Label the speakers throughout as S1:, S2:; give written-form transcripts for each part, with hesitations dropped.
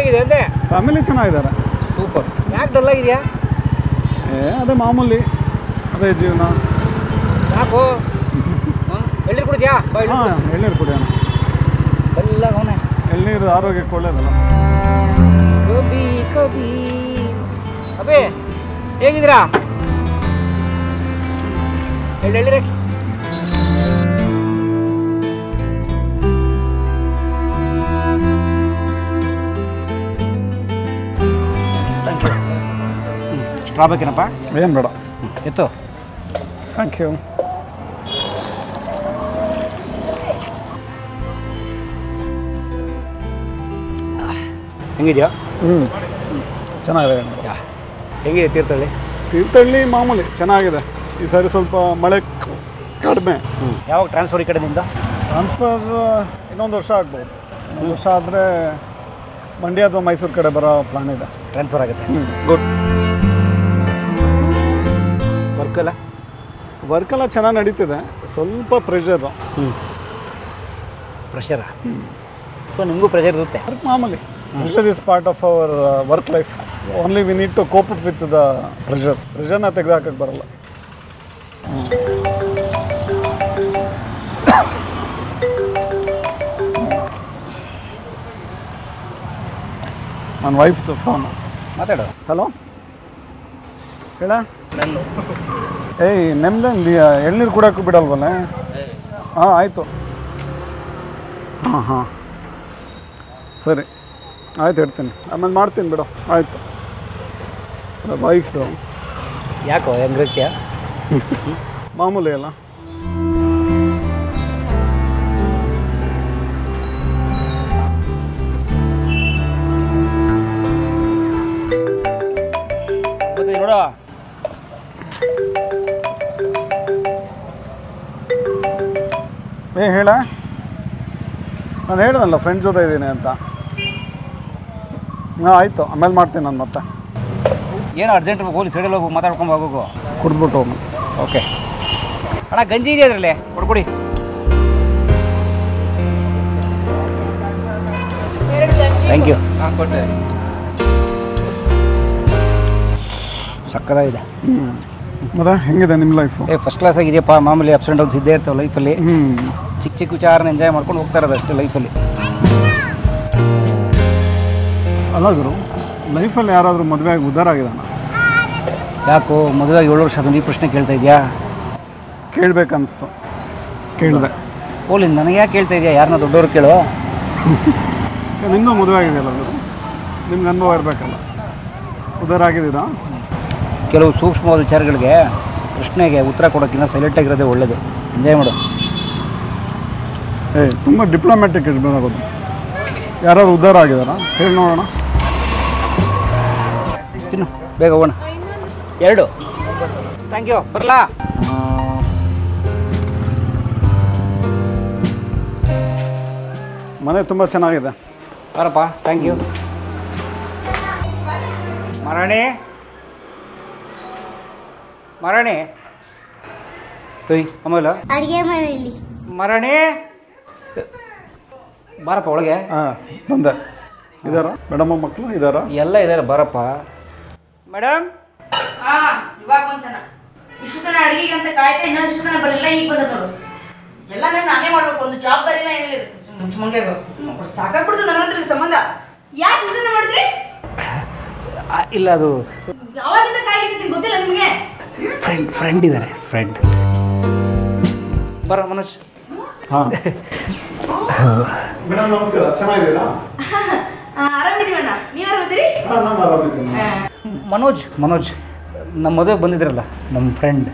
S1: ಹೇಗಿದೆ ಅಂದೆ?
S2: ಫ್ಯಾಮಿಲಿ ಚೆನ್ನಾಗಿದ್ದಾರೆ.
S1: ಸೂಪರ್. ಯಾಕೆ ಡಲ್ ಆಗಿದೆಯಾ?
S2: ಅದೇ ಮಾಮೂಲಿ, ಅದೇ ಜೀವನ.
S1: ಯಾಕೋ ಎಳ್ನೀರು ಕುಡಿದ್ಯಾ?
S2: ಹಾಂ, ಎಳ್ನೀರು ಕುಡಿಯೋಣ.
S1: ಎಲ್ಲ ಅವನೇ
S2: ಎಳ್ನೀರು ಆರೋಗ್ಯಕ್ಕೆ ಒಳ್ಳೇದಲ್ಲ.
S1: ಕಬಿ ಕಬಿ. ಅಬೇ ಹೇಗಿದ್ದೀರಾ? ಎಳ್ನೀರು ಸ್ಟ್ರಾ ಬೇಕೇನಪ್ಪ?
S2: ಏನು ಬೇಡ.
S1: ಎತ್ತು.
S2: Thank you.
S1: ಹೆಂಗಿದೆಯಾ?
S2: ಚೆನ್ನಾಗಿದೆ.
S1: ಹೆಂಗಿದೆ ತೀರ್ಥಹಳ್ಳಿ?
S2: ತೀರ್ಥಹಳ್ಳಿ ಮಾಮೂಲಿ ಚೆನ್ನಾಗಿದೆ. ಈ ಸಾರಿ ಸ್ವಲ್ಪ ಮಳೆ ಕಡಿಮೆ.
S1: ಯಾವಾಗ ಟ್ರಾನ್ಸ್ಫರ್ ಈ ಕಡೆಯಿಂದ?
S2: ಟ್ರಾನ್ಸ್ಫರ್ ಇನ್ನೊಂದು ವರ್ಷ ಆಗ್ಬೋದು. ಒಂದು ವರ್ಷ ಆದರೆ ಮಂಡ್ಯ ಅಥವಾ ಮೈಸೂರು ಕಡೆ ಬರೋ ಪ್ಲಾನ್ ಇದೆ.
S1: ಟ್ರಾನ್ಸ್ಫರ್ ಆಗುತ್ತೆ. ಗುಡ್.
S2: ವರ್ಕೆಲ್ಲ ಚೆನ್ನಾಗಿ ನಡೀತಿದೆ. ಸ್ವಲ್ಪ ಪ್ರೆಷರು.
S1: ಪ್ರೆಷರಾ? ಸೊ ನಿಮಗೂ ಪ್ರೆಷರ್ ಇರುತ್ತೆ?
S2: ಮಾಮೂಲಿ. Pressure is part of our work life. Only we need to cope it with the ಪ್ರೆಷರ್ನ ತೆಗೆದುಹಾಕಕ್ಕೆ ಬರಲ್ಲ. ನನ್ನ ವೈಫ್ದು ಫೋನು.
S1: ಮಾತಾಡು.
S2: ಹಲೋ ಹೇಳ. ಏಯ್ ನೆಮ್ಮದಿ ಎಳ್ನೀರು ಕುಡಿಯೋಕ್ಕೂ ಬಿಡಲ್ವಲ್ಲ? ಹಾಂ ಆಯಿತು. ಹಾಂ ಸರಿ ಆಯ್ತು, ಇಡ್ತೀನಿ. ಆಮೇಲೆ ಮಾಡ್ತೀನಿ ಬಿಡು. ಆಯಿತು. ವೈಫ್ದು.
S1: ಯಾಕೋ ಹೆಂಗಿರ್ತೀಯ?
S2: ಮಾಮೂಲಿ ಅಲ್ಲ.
S1: ಮತ್ತೆ ನೋಡ,
S2: ಹೇಳ. ನಾನು ಹೇಳ್ದಲ್ಲ ಫ್ರೆಂಡ್ ಜೊತೆ ಇದ್ದೀನಿ ಅಂತ. ಹಾಂ ಆಯಿತು, ಆಮೇಲೆ ಮಾಡ್ತೀನಿ ನಾನು. ಮತ್ತೆ
S1: ಏನು ಅರ್ಜೆಂಟ್ ಹೋಗಿ ಸೈಡಲ್ಲಿ ಹೋಗಿ ಮಾತಾಡ್ಕೊಂಡು ಹೋಗು.
S2: ಕುಡ್ದ್ಬಿಟ್ಟು ಹೋಗಿ.
S1: ಓಕೆ ಅಣ್ಣ, ಗಂಜಿ ಇದೆಯಾ ಅದರಲ್ಲಿ? ಕೊಡ್ಕೊಡಿ. Thank you. ಸಕ್ಕತ್ತಾಗಿದೆ.
S2: ಮತ್ತೆ ಹೆಂಗಿದೆ ನಿಮ್ಮ ಲೈಫು?
S1: First class ಆಗಿದೆಯಪ್ಪ. ಮಾಮೂಲಿ ಅಪ್ಸ್ ಆ್ಯಂಡ್ ಡೌನ್ಸ್ ಇದ್ದೇ ಇರ್ತವೆ ಲೈಫಲ್ಲಿ. ಚಿಕ್ಕ ಚಿಕ್ಕ ವಿಚಾರನ ಎಂಜಾಯ್ ಮಾಡ್ಕೊಂಡು ಹೋಗ್ತಾ ಇರೋದು ಅಷ್ಟೇ ಲೈಫಲ್ಲಿ.
S2: ಅಲ್ಲ ಗುರು, ಲೈಫಲ್ಲಿ ಯಾರಾದರೂ ಮದುವೆ ಆಗಿ ಉದ್ಧಾರ ಆಗಿದಾನ?
S1: ಯಾಕೋ ಮದುವೆ ಆಗಿ 7 ವರ್ಷ ಆದ ಈ ಪ್ರಶ್ನೆ ಕೇಳ್ತಾ ಇದೆಯಾ?
S2: ಕೇಳಬೇಕನ್ನಿಸ್ತು, ಕೇಳಿದೆ.
S1: ಓಲಿ ನನಗೆ ಯಾಕೆ ಕೇಳ್ತಾ ಇದೆಯಾ? ಯಾರನ್ನ ದೊಡ್ಡವ್ರು ಕೇಳೋ.
S2: ನಿನ್ನೂ ಮದುವೆ ಆಗಿದೆಯಲ್ಲ ಗುರು, ನಿಮ್ಗೆ ಅನುಭವ ಇರಬೇಕಲ್ಲ. ಉದ್ಧಾರ ಆಗಿದ್ದೀರಾ?
S1: ಕೆಲವು ಸೂಕ್ಷ್ಮವಾದ ವಿಚಾರಗಳಿಗೆ ಪ್ರಶ್ನೆಗೆ ಉತ್ತರ ಕೊಡೋಕ್ಕಿಂತ ಸೈಲೆಂಟಾಗಿರೋದೇ ಒಳ್ಳೆಯದು. ಎಂಜಾಯ್ ಮಾಡು.
S2: ತುಂಬ ಡಿಪ್ಲೊಮ್ಯಾಟಿಕ್ ಇರಬೇಕಾಗೋದು. ಯಾರಾದ್ರು ಉದ್ಧಾರ ಆಗಿದಾರಾ ಹೇಳಿ ನೋಡೋಣ.
S1: ತಿನ್ನು, ಬೇಗ ಹೋಗೋಣ. 2. Thank you. ಬರಲಾ?
S2: ಮನೆ ತುಂಬ ಚೆನ್ನಾಗಿದೆ.
S1: ಬರಪ್ಪ. Thank you. ಮರಾಣಿ ಆಮೇಲೆ
S3: ಅಡುಗೆ ಮನೆಯಲ್ಲಿ
S1: ಮರಾಣಿ ಬಾರಪ್ಪ ಒಳಗೆ.
S2: ಹಾಂ ಬಂದೆ. ಇದಾರ ಮೇಡಮ್ ಮಕ್ಕಳು? ಇದಾರ?
S1: ಎಲ್ಲ ಇದ್ದಾರೆ. ಬರಪ್ಪ ಮೇಡಮ್.
S4: ಇವಾಗ ಬಂತಾನ. ಇಷ್ಟು ತನ ಅಡಿಗೆಗೆ ಅಂತ ಕಾಯ್ತಾ ಇನ್ನ ಇಷ್ಟು ತನ ಬರಲಿಲ್ಲ. ಈಗ ಬಂದ ನೋಡು. ಎಲ್ಲ ನಾನೇ ಮಾಡ್ಬೇಕು. ಒಂದು ಜವಾಬ್ದಾರಿನ ಏನಿಲ್ಲ. ಮಂಗೆ ಸಾಕಾಗ್ಬಿಡ್ತದೆ ನನ್ನ ಹತ್ರ ಸಂಬಂಧ. ಯಾಕೆ ಇದನ್ನ ಮಾಡಿದ್ರಿ?
S1: ಇಲ್ಲ, ಅದು
S4: ಯಾವಾಗಿಂದ ಕಾಯ್ಲಿಕ್ಕೆ ಗೊತ್ತಿಲ್ಲ ನಿಮಗೆ?
S1: ಫ್ರೆಂಡ್ ಇದ್ದಾರೆ. ಫ್ರೆಂಡ್ ಬರ ಮನೋಜ್.
S2: ಹಾಂ ಮೇಡಮ್ ನಮಸ್ಕಾರ. ಚೆನ್ನಾಗಿದ್ದೀರಾ?
S4: ಆರಾಮಿದ್ದೀವಣ್ಣ. ನೀವು ಆರಾಮಿದ್ದೀರಿ?
S2: ಹಾಂ ನಾನು ಆರಾಮಿದ್ದೀನಿ.
S1: ಮನೋಜ್ ನಮ್ಮ ಮದುವೆಗೆ ಬಂದಿದ್ರಲ್ಲ, ನಮ್ಮ ಫ್ರೆಂಡ್.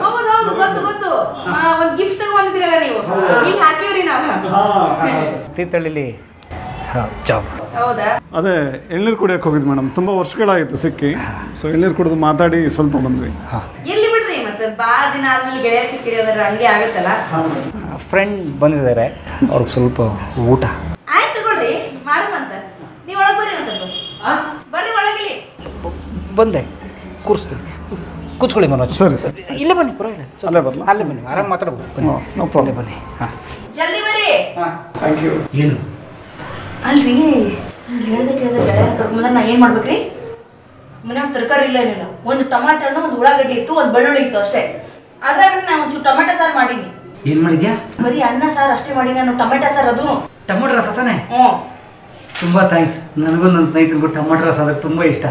S4: ಹೌದು ಹೌದು, ಗೊತ್ತು ಗೊತ್ತು. ಒಂದು ಗಿಫ್ಟ್ ತಗೊಂಡಿದ್ದೀರಲ್ಲ ನೀವು. ಇಲ್ಲಿ ಹಾಕಿವ್ರಿ ನಾವು.
S1: ತೀರ್ಥಹಳ್ಳಿಲಿ ಜಾಬ್.
S4: ಹೌದಾ?
S2: ಅದೇ ಎಳ್ನೀರು ಕುಡಿಯೋಕೆ ಹೋಗಿದ್ದು ಮೇಡಮ್. ತುಂಬ ವರ್ಷಗಳಾಗಿತ್ತು ಸಿಕ್ಕಿ. ಸೊ ಎಳ್ನೀರು ಕುಡಿದು ಮಾತಾಡಿ ಸ್ವಲ್ಪ ಬಂದ್ವಿ.
S4: ಎಲ್ಲಿ ಬಿಡ್ರಿ ಮತ್ತೆ ಭಾಳ ದಿನ ಆದ್ಮೇಲೆ ಗೆಳೆಯ ಸಿಕ್ಕಿರಿ ಅಂದ್ರೆ ಹಂಗೆ ಆಗುತ್ತಲ್ಲ.
S1: ಫ್ರೆಂಡ್ ಬಂದಿದ್ದಾರೆ, ಅವ್ರಿಗೆ ಸ್ವಲ್ಪ ಊಟ.
S4: ಆಯ್ತು ತಗೊಳ್ರಿ, ಮಾಡುವಂತ. ನೀವು ಒಳಗೆ ಬರ್ರಿ ಒಂದು ಸ್ವಲ್ಪ. ಬರ್ರಿ ಒಳಗೆ.
S1: ಬಂದೆ, ಕೂರಿಸ್ತೀನಿ. ಕೂತ್ಕೊಳ್ಳಿ ಮನೋಜ್.
S2: ಸರಿ ಸರಿ,
S1: ಇಲ್ಲೇ ಬನ್ನಿ, ಪರವಾಗಿಲ್ಲ.
S2: ಅಲ್ಲೇ ಬರಲ್ಲ?
S1: ಅಲ್ಲೇ ಬನ್ನಿ, ಆರಾಮ್ ಮಾತಾಡ್ಬೋದು.
S2: No problem.
S1: ಬನ್ನಿ. ಹಾಂ
S4: ಜಲ್ದಿ ಬರ್ರಿ.
S2: Thank you.
S1: ಏನು
S4: ಅಲ್ರಿ ಕೇಳ್ದೆ ಗೆಳೆಯರ ಕರ್ಕೊಂಬಂದ್ರೆ ನಾ ಏನು ಮಾಡ್ಬೇಕ್ರಿ? ಮನ್ಯಾಗ ತರಕಾರಿ ಇಲ್ಲ ಏನಿಲ್ಲ, ಒಂದು ಟಮಾಟ ಹಣ್ಣು, ಒಂದು ಉಳ್ಳಾಗಡ್ಡಿ ಇತ್ತು, ಒಂದು ಬೆಳ್ಳುಳ್ಳಿ ಇತ್ತು ಅಷ್ಟೇ. ಅದ್ರಾಗ ನಾನು ಒಂಚೂರು ಟೊಮೆಟೊ ಸಾರು ಮಾಡೀನಿ.
S1: ಏನು ಮಾಡಿದ್ಯಾ?
S4: ಬರೀ ಅನ್ನ ಸಾರು ಅಷ್ಟೇ ಮಾಡೀನಿ ನಾನು. ಟೊಮೆಟೊ ಸಾರು ಅದು
S1: ಟೊಮೊಟೊ ರಸ ತಾನೆ?
S4: ಹ್ಞೂ.
S1: ತುಂಬ ಥ್ಯಾಂಕ್ಸ್. ನನಗೂ ನನ್ನ ಸ್ನೇಹಿತರಿಗೂ ಟೊಮೊಟೊ ರಸ ಅಂದ್ರೆ ತುಂಬ ಇಷ್ಟ.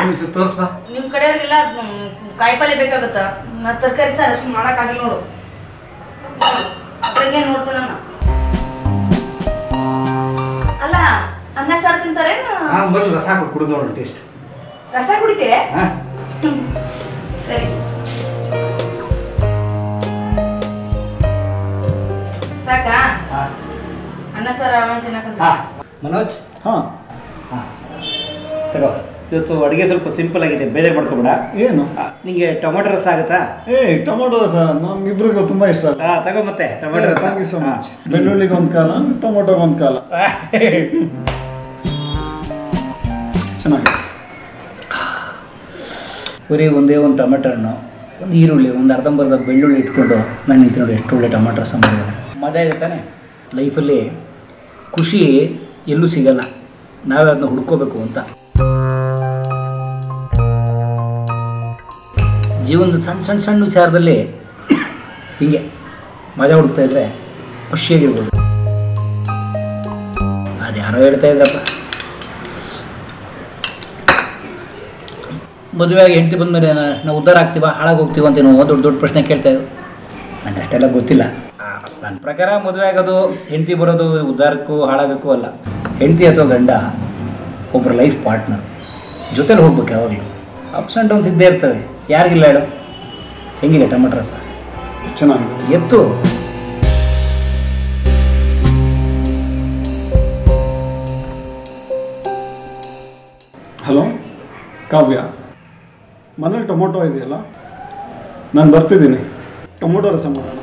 S1: ಒಂಚೂರು ತೋರಿಸ್ಬಾ.
S4: ನಿಮ್ಮ ಕಡೆಯವ್ರಿಗೆಲ್ಲ ಕಾಯಿಪಲ್ಲೆ ಬೇಕಾಗುತ್ತಾ? ನಾ ತರಕಾರಿ ಸಾರು ಅಷ್ಟು ಮಾಡೋಕ್ಕಾಗಿಲ್ಲ ನೋಡು. ಅದ್ರಾಗೆ ನೋಡ್ತಾನ ಅಲ್ಲ, ಅನ್ನ ಸಾರು ತಿಂತಾರೆ.
S1: ಹಾಂ, ಬರಲಿ ರಸ ಹಾಕಿ ಕುಡಿದು ನೋಡೋಣ ಟೇಸ್ಟ್.
S4: ರಸ ಕುಡಿತೀರಾ?
S1: ಹಾಂ
S4: ಸರಿ, ಸಾಕಾ?
S1: ಹಾಂ
S4: ಅನ್ನ ಸಾರು ಆಮೇಲೆ ತಿನ್ನಕಂತ.
S1: ಹಾಂ ಮನೋಜ್.
S2: ಹಾಂ
S1: ತಗೋ. ಇವತ್ತು ಅಡುಗೆ ಸ್ವಲ್ಪ ಸಿಂಪಲ್ ಆಗಿದೆ, ಬೇಜಾರು ಮಾಡ್ಕೊಬೇಡ.
S2: ಏನು?
S1: ನಿಮಗೆ ಟೊಮೊಟೊ ರಸ ಆಗುತ್ತಾ?
S2: ಟೊಮೊಟೊ ರಸ ನಮ್ಗಿಬ್ರಿಗೂ ತುಂಬ ಇಷ್ಟ.
S1: ಹಾಂ ತಗೋ ಮತ್ತೆ ಟೊಮೊಟೊ ರಸ.
S2: Thank you so much. ಬೆಳ್ಳುಳ್ಳಿಗೆ ಒಂದು ಕಾಲ, ಟೊಮೊಟೊಗೆ ಒಂದು ಕಾಲ. ಚೆನ್ನಾಗಿದೆ.
S1: ಬರೀ ಒಂದೇ ಒಂದು ಟೊಮೆಟೊ ಹಣ್ಣು, ಒಂದು ಈರುಳ್ಳಿ, ಒಂದು ಅರ್ಧಂಬರ್ಧ ಬೆಳ್ಳುಳ್ಳಿ ಇಟ್ಕೊಂಡು ನಾನು ನಿಂತು ನೋಡಿ ಎಷ್ಟು ಒಳ್ಳೆ ಟೊಮೆಟೊ ರಸ ಮಾಡಿದ್ದಾನೆ. ಮಜಾ ಇದೆ ತಾನೆ? ಲೈಫಲ್ಲಿ ಖುಷಿ ಎಲ್ಲೂ ಸಿಗಲ್ಲ, ನಾವೇ ಅದನ್ನ ಹುಡ್ಕೋಬೇಕು ಅಂತ. ಜೀವನದ ಸಣ್ಣ ಸಣ್ಣ ಸಣ್ಣ ವಿಚಾರದಲ್ಲಿ ಹೀಗೆ ಮಜಾ ಹುಡುಕ್ತಾ ಇದ್ರೆ ಖುಷಿಯಾಗಿರ್ಬೋದು. ಅದು ಯಾರೋ ಹೇಳ್ತಾ ಇದ್ರಪ್ಪ, ಮದುವೆಯಾಗಿ ಹೆಂಡತಿ ಬಂದಮೇಲೆ ನಾವು ಉದ್ಧಾರ ಆಗ್ತೀವ ಹಾಳಾಗಿ ಹೋಗ್ತೀವ ಅಂತೇನೋ ದೊಡ್ಡ ದೊಡ್ಡ ಪ್ರಶ್ನೆ ಕೇಳ್ತಾಯಿದ್ರು. ನನಗೆ ಅಷ್ಟೆಲ್ಲ ಗೊತ್ತಿಲ್ಲ. ನನ್ನ ಪ್ರಕಾರ ಮದುವೆ ಆಗೋದು, ಹೆಂಡತಿ ಬರೋದು ಉದ್ಧಾರಕ್ಕೂ ಹಾಳಾಗೋಕ್ಕೂ ಅಲ್ಲ. ಹೆಂಡತಿ ಅಥವಾ ಗಂಡ ಒಬ್ಬರ ಲೈಫ್ ಪಾರ್ಟ್ನರ್, ಜೊತೆಲಿ ಹೋಗ್ಬೇಕು ಯಾವಾಗಲೂ. ಅಪ್ಸ್ ಆ್ಯಂಡ್ ಡೌನ್ಸ್ ಇದ್ದೇ ಇರ್ತವೆ, ಯಾರಿಗಿಲ್ಲ ಹೇಳು. ಹೆಂಗಿದೆ ಟೊಮೆಟೊ ರಸ?
S2: ಚೆನ್ನಾಗಿದೆ.
S1: ಎತ್ತು.
S2: ಹಲೋ ಕಾವ್ಯ, ಮನೇಲಿ ಟೊಮೊಟೊ ಇದೆಯಲ್ಲ, ನಾನು ಬರ್ತಿದ್ದೀನಿ. ಟೊಮೊಟೊ ರಸ ಮಾಡೋಣ.